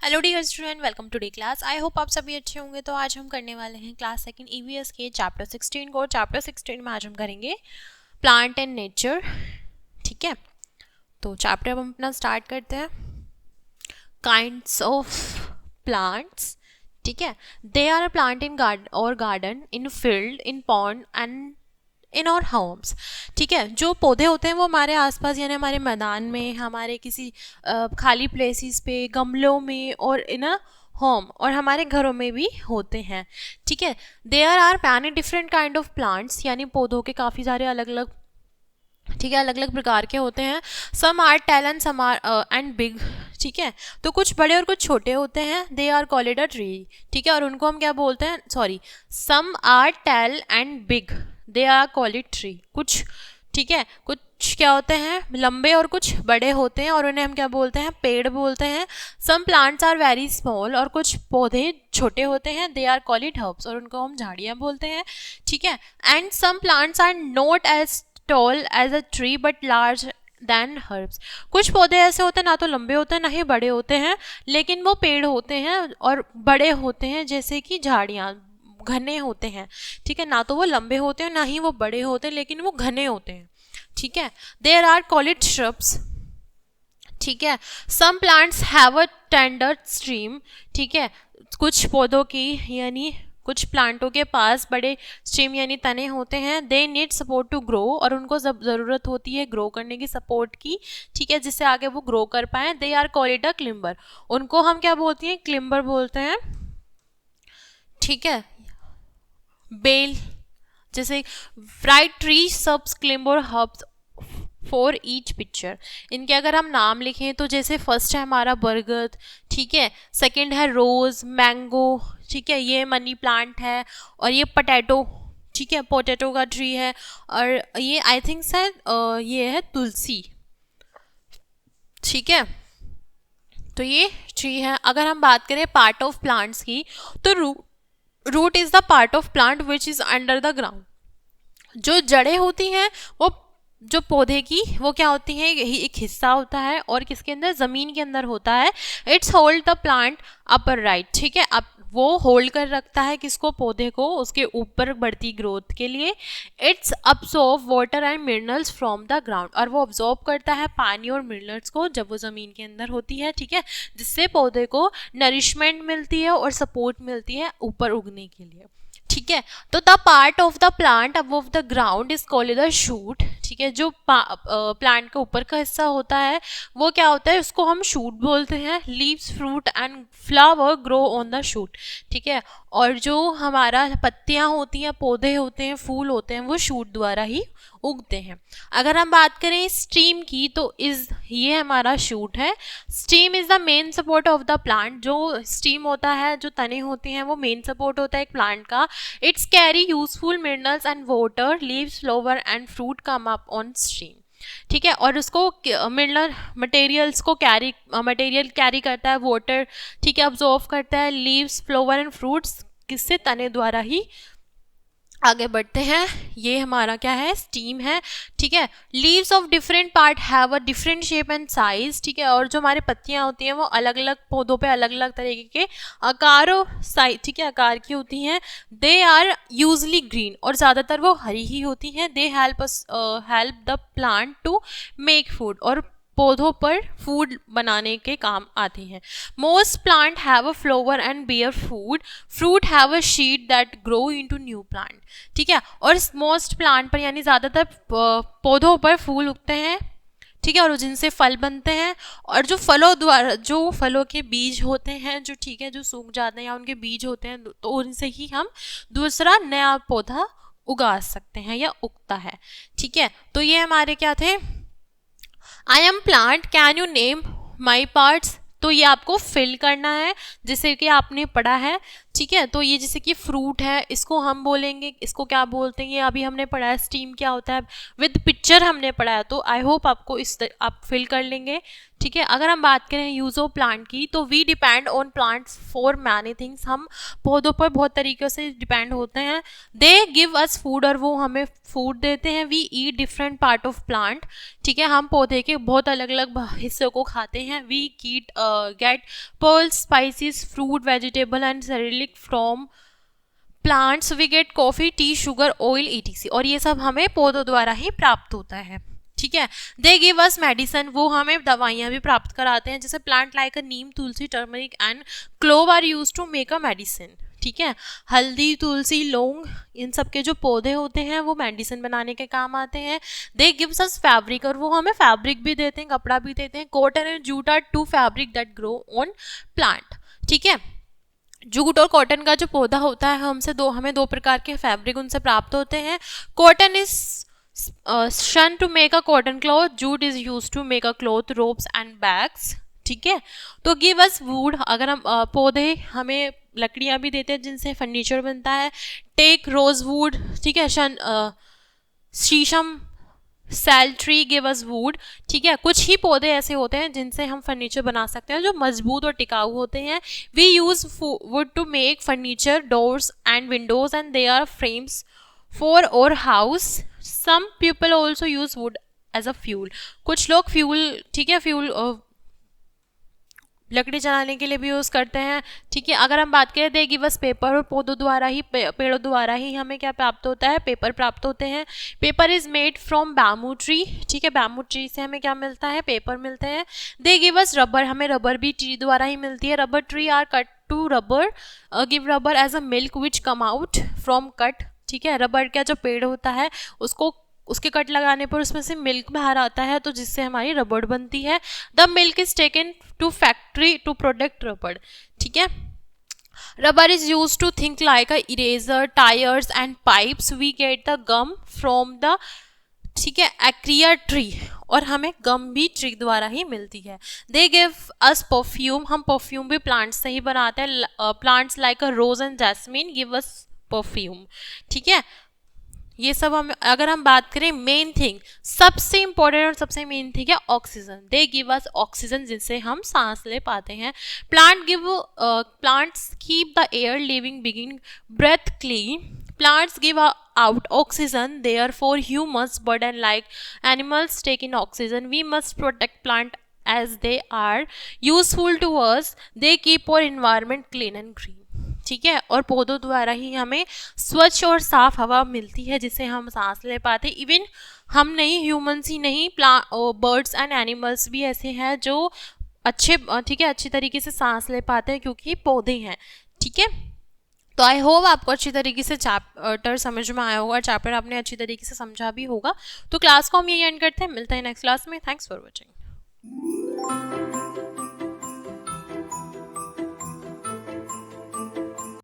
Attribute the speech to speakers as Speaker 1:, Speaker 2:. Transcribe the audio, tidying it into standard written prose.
Speaker 1: Hello dear student, welcome today class. I hope आप सभी अच्छे होंगे। तो आज हम करने वाले हैं क्लास सेकंड ईवीएस के चैप्टर 16 को। चैप्टर 16 में आज हम करेंगे प्लांट एंड नेचर। ठीक है, तो चैप्टर हम अपना स्टार्ट करते हैं। Kinds of plants. ठीक है, they are a plant in garden, in field, in pond and in our homes. ठीक है, जो पौधे होते हैं वो हमारे आसपास यानी हमारे मैदान में, हमारे किसी खाली प्लेसेस पे, गमलों में और इन अ होम, और हमारे घरों में भी होते हैं। ठीक है, there are many different kind of plants, यानी पौधों के काफ़ी सारे अलग अलग, ठीक है, अलग अलग प्रकार के होते हैं। Some are tall and some are and big. ठीक है, तो कुछ बड़े और कुछ छोटे होते हैं। They are called a tree. ठीक है, और उनको हम क्या बोलते हैं, sorry, some are tall and big, they are called tree. कुछ, ठीक है, कुछ क्या होते हैं, लंबे और कुछ बड़े होते हैं, और उन्हें हम क्या बोलते हैं, पेड़ बोलते हैं। Some plants are very small, और कुछ पौधे छोटे होते हैं। दे आर कॉल्ड हर्ब्स, और उनको हम झाड़ियाँ बोलते हैं। ठीक है, and some plants are not as tall as a tree but large than herbs. कुछ पौधे ऐसे होते हैं, ना तो लंबे होते हैं ना ही बड़े होते हैं, लेकिन वो पेड़ होते हैं और बड़े होते हैं, जैसे कि झाड़ियाँ, घने होते हैं। ठीक है, ना तो वो लंबे होते हैं ना ही वो बड़े होते हैं, लेकिन वो घने होते हैं। ठीक है, देयर आर कॉल्ड श्रब्स। ठीक है, some plants have a tender stream. ठीक है, कुछ पौधों की यानी कुछ प्लांटों के पास बड़े स्ट्रीम यानी तने होते हैं। They need support to grow, और उनको ज़रूरत होती है ग्रो करने की, सपोर्ट की। ठीक है, जिससे आगे वो ग्रो कर पाए। They are called a climber, उनको हम क्या बोलते हैं, क्लिम्बर बोलते हैं। ठीक है, बेल, जैसे write tree shrubs climber herbs for each picture. इनके अगर हम नाम लिखें तो जैसे फर्स्ट है हमारा बरगद, ठीक है, सेकंड है रोज, मैंगो, ठीक है, ये मनी प्लांट है, और ये पोटैटो, ठीक है, पोटैटो का ट्री है, और ये आई थिंक शायद ये है तुलसी। ठीक है, तो ये ट्री है। अगर हम बात करें पार्ट ऑफ प्लांट्स की, तो root is the part of plant which is under the ground. जो जड़ें होती हैं वो जो पौधे की, वो क्या होती हैं, यही एक हिस्सा होता है, और किसके अंदर, जमीन के अंदर होता है। It's hold the plant upper right. ठीक है, अब वो होल्ड कर रखता है किसको, पौधे को, उसके ऊपर बढ़ती ग्रोथ के लिए। It's absorb water and minerals from the ground, और वो अब्सॉर्ब करता है पानी और मिनरल्स को जब वो ज़मीन के अंदर होती है। ठीक है, जिससे पौधे को नरिशमेंट मिलती है और सपोर्ट मिलती है ऊपर उगने के लिए। ठीक है, तो the part of the plant above the ground is called the shoot. ठीक है, जो प्लांट का ऊपर का हिस्सा होता है वो क्या होता है, उसको हम शूट बोलते हैं। Leaves, fruit and flower grow on the shoot. ठीक है, और जो हमारा पत्तियां होती हैं, पौधे होते हैं, फूल होते हैं, वो शूट द्वारा ही उगते हैं। अगर हम बात करें स्टीम की, तो ये हमारा शूट है। Steam is the main support of the plant. जो स्टीम होता है, जो तने होते हैं, वो मेन सपोर्ट होता है एक प्लांट का। It's carry useful minerals and water, leaves, flower and fruit come up on steam. ठीक है, और उसको मिनरल मटेरियल्स को मटेरियल कैरी करता है, वाटर, ठीक है, अब्जॉर्व करता है, लीव्स, फ्लावर एंड फ्रूट्स किससे, तने द्वारा ही आगे बढ़ते हैं। ये हमारा क्या है, स्टीम है। ठीक है, leaves of different part have a different shape and size. ठीक है, और जो हमारी पत्तियां होती हैं वो अलग अलग पौधों पे अलग अलग तरीके के आकार और साइज, ठीक है, आकार की होती हैं। दे आर यूजली ग्रीन, और ज़्यादातर वो हरी ही होती हैं। They help the plant to make food, और पौधों पर फूड बनाने के काम आती हैं। Most plant have a flower and bear food, fruit have a seed that grow into new plant. ठीक है, और मोस्ट प्लांट पर यानी ज़्यादातर पौधों पर फूल उगते हैं। ठीक है, और जिनसे फल बनते हैं, और जो फलों के बीज होते हैं, जो, ठीक है, जो सूख जाते हैं या उनके बीज होते हैं, तो उनसे ही हम दूसरा नया पौधा उगा सकते हैं या उगता है। ठीक है, तो ये हमारे क्या थे, I am plant, can you name my parts. तो ये आपको फिल करना है जैसे कि आपने पढ़ा है। ठीक है, तो ये जैसे कि फ्रूट है, इसको हम बोलेंगे, इसको क्या बोलते हैं, ये अभी हमने पढ़ा है, स्टीम क्या होता है, विद पिक्चर हमने पढ़ा है। तो आई होप आपको आप फिल कर लेंगे। ठीक है। अगर हम बात करें यूज ऑफ प्लांट की, तो we depend on plants for many things, हम पौधों पर बहुत तरीक़ों से डिपेंड होते हैं। दे गिव अस फूड, और वो हमें फूड देते हैं। We eat different part of plant, ठीक है, हम पौधे के बहुत अलग अलग हिस्सों को खाते हैं। We get pulses, spices, fruit, vegetable and cereals from plants. We get coffee, tea, sugar, oil, ETC, और ये सब हमें पौधों द्वारा ही प्राप्त होता है, ठीक है। दे गिव अस मेडिसन, वो हमें दवाइयाँ भी प्राप्त कराते हैं, जैसे plant like a neem, tulsi, turmeric and clove are use to make a medicine, ठीक है। हल्दी, तुलसी, लौंग, इन सब के जो पौधे होते हैं वो मेडिसिन बनाने के काम आते हैं। दे गिव्स अस फैब्रिक, और वो हमें फैब्रिक भी देते हैं, कपड़ा भी देते हैं। Cotton and jute are two fabric that grow on plant, ठीक है। जूट और कॉटन का जो पौधा होता है हमें दो प्रकार के फैब्रिक उनसे प्राप्त होते हैं। Cotton is shun to make a cotton cloth, jute is use to make a cloth, ropes and bags, ठीक है। तो गिव अस वुड, अगर हम पौधे हमें लकड़ियां भी देते हैं जिनसे फर्नीचर बनता है। टेक रोज वुड, ठीक है, sheesham, sal tree give us wood, ठीक है। कुछ ही पौधे ऐसे होते हैं जिनसे हम फर्नीचर बना सकते हैं जो मजबूत और टिकाऊ होते हैं। We use wood to make furniture, doors and windows and they are frames for our house. Some people also use wood as a fuel, कुछ लोग फ्यूल, ठीक है, फ्यूल लकड़ी जलाने के लिए भी यूज़ करते हैं, ठीक है। अगर हम बात करें दे गिव अस पेपर, और पौधों द्वारा ही पेड़ों द्वारा ही हमें क्या प्राप्त होता है, पेपर प्राप्त होते हैं। Paper is made from bamboo tree, ठीक है, बैम्बू ट्री से हमें क्या मिलता है, पेपर मिलते हैं। दे गिव अस रबर, हमें रबर भी ट्री द्वारा ही मिलती है। Rubber tree are cut to rubber, give rubber as a milk which come out from cut, ठीक है। रबर का जो पेड़ होता है उसको उसके कट लगाने पर उसमें से मिल्क बाहर आता है, तो जिससे हमारी रबड़ बनती है। The milk is taken to factory to product rubber, ठीक है। Rubber is use to think like a eraser, tyres and pipes. We get the gum from the, ठीक है, एक्रिया ट्री, और हमें गम भी ट्री द्वारा ही मिलती है। दे गिव अस परफ्यूम, हम परफ्यूम भी प्लांट्स से ही बनाते हैं। Plants like a rose and jasmine give us perfume, ठीक है। ये सब हम अगर हम बात करें मेन थिंग, सबसे इंपॉर्टेंट और सबसे मेन थिंग है oxygen. They give us oxygen, जिससे हम सांस ले पाते हैं। Plants keep the air living beings breath clean. Plants give out oxygen, therefore humans, bird and like animals take in oxygen. We must protect plant as they are useful to us. They keep our environment clean and green, ठीक है। और पौधों द्वारा ही हमें स्वच्छ और साफ हवा मिलती है जिससे हम सांस ले पाते। इवन हम नहीं, ह्यूमंस ही नहीं, बर्ड्स एंड एनिमल्स भी ऐसे हैं जो अच्छे, ठीक है, अच्छी तरीके से सांस ले पाते हैं क्योंकि पौधे हैं, ठीक है। तो आई होप आपको अच्छी तरीके से चैप्टर समझ में आया होगा, चैप्टर आपने अच्छी तरीके से समझा भी होगा। तो क्लास को हम यही एंड करते हैं, मिलते हैं नेक्स्ट क्लास में। Thanks for watching.